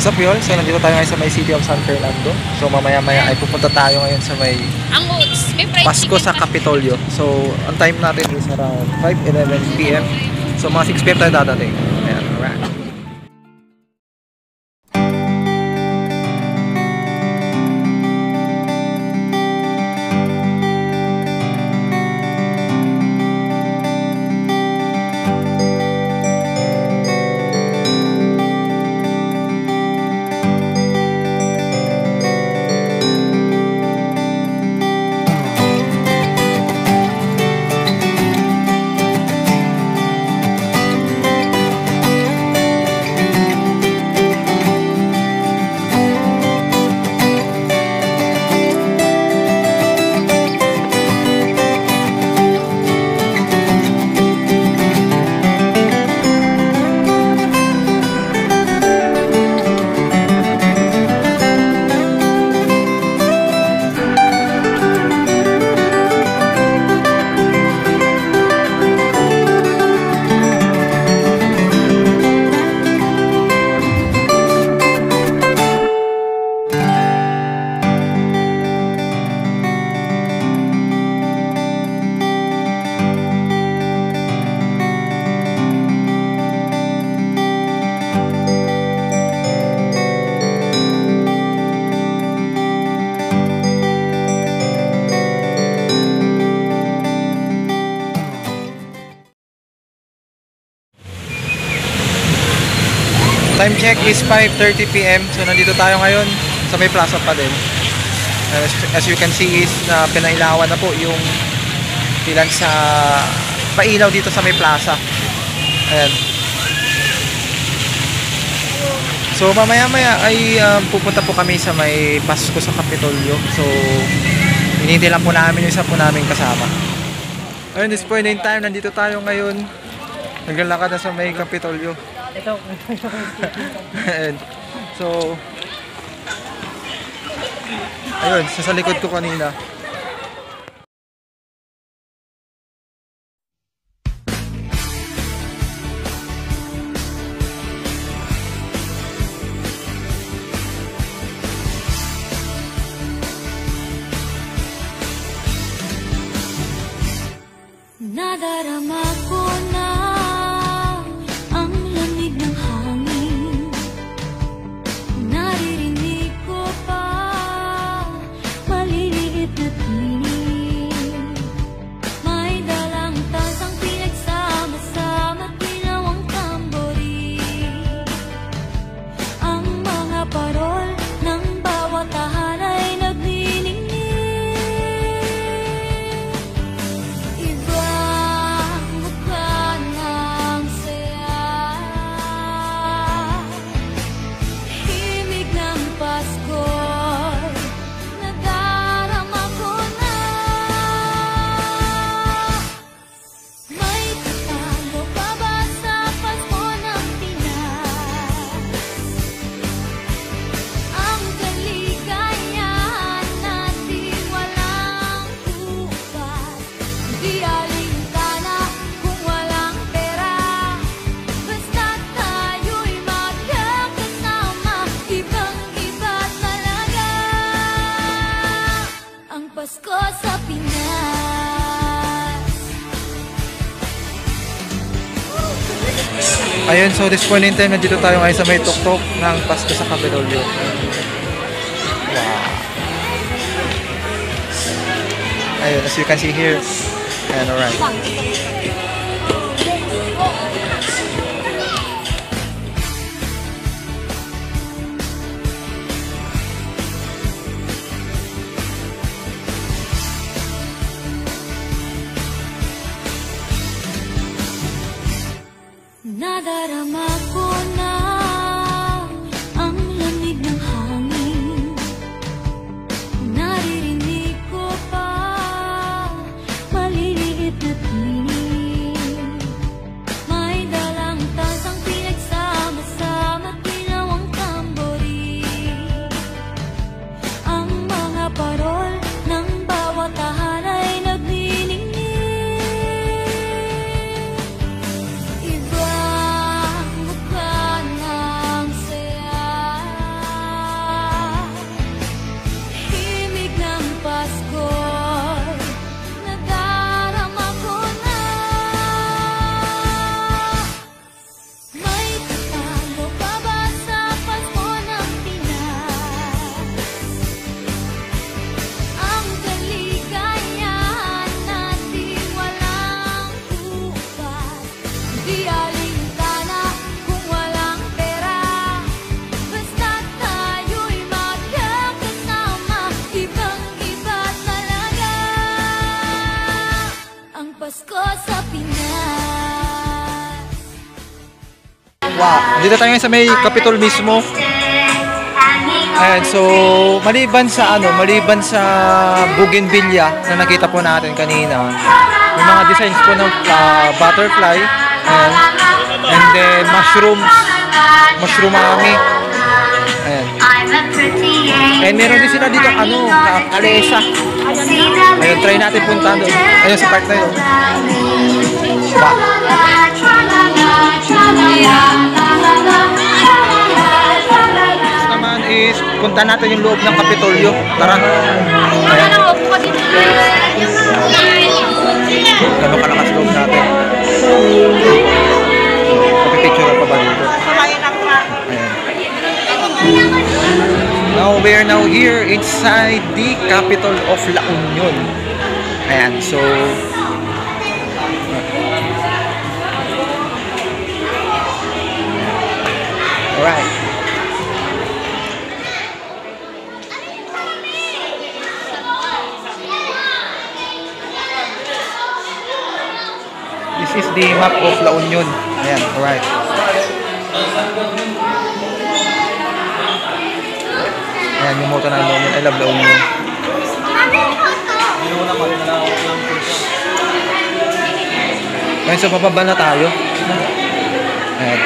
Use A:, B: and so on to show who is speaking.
A: What's up y'all? So nandito tayo ngayon sa may City of San Fernando. So mamaya-maya ay pupunta tayo ngayon sa may Pasko sa Kapitolyo. So ang time natin is around 5:11 PM. So mga 6 PM tayo dadating. Ayan, alright. Time check is 5:30 PM. So nandito tayo ngayon sa may plaza pa din. As you can see is na pinailawan na po yung ilan sa pailaw dito sa may plaza. Ayan. So mamaya-maya ay pupunta po kami sa may Pasko sa Kapitolyo. So hinihintay lang po namin yung isa po namin kasama. Ayun, this point in time, nandito tayo ngayon. Naglalakad na sa may Kapitolyo. Ito. So ayun, sa likod ko kanina.
B: Nadarama ko na ang lamig ng hangin. Naririnig ko pa maliliit na tinig. May dalang tasang pinagsama-sama, ginawang tamborin. Ang mga parol ng bawat tahan ay nagniningning. Pasko sa Pinas.
A: Ayun, so this point in time, nandito tayo ngayon sa may tuktok ng Pasko sa Kapitolyo. Wow. Ayun, as you can see here. And alright.
B: Nadarama ko na ang lamig ng hangin. Naririnig ko pa maliliit na tinig. May dalang tasang pinagsama-sama, ginawang tamborin. Ang mga parol ng bawat tahan ay nagniningning. Iba sa Pinas.
A: Wow, dito tayo ngayon sa may Capitol mismo. Ayan, so maliban sa bougainvillea na nakita po natin kanina, may mga designs po ng butterfly, ayan, and then mushroomami, ayan. And meron din sila dito kalesa. Ayun, try natin puntahan doon. Ayun, sa park na yun. Wow. Naman is punta natin yung loob ng Kapitolyo. Tara. Ayan. Gano'n kalakas loob natin. Kapipicture pa ba dito? Ayan. Now we are now here inside the capital of La Union. Ayan, so alright. This is the map of La Union. Ayan, alright. Ayan, yung motto ng La Union. I love La Union. Ngayon sa bababa na tayo. Ayan.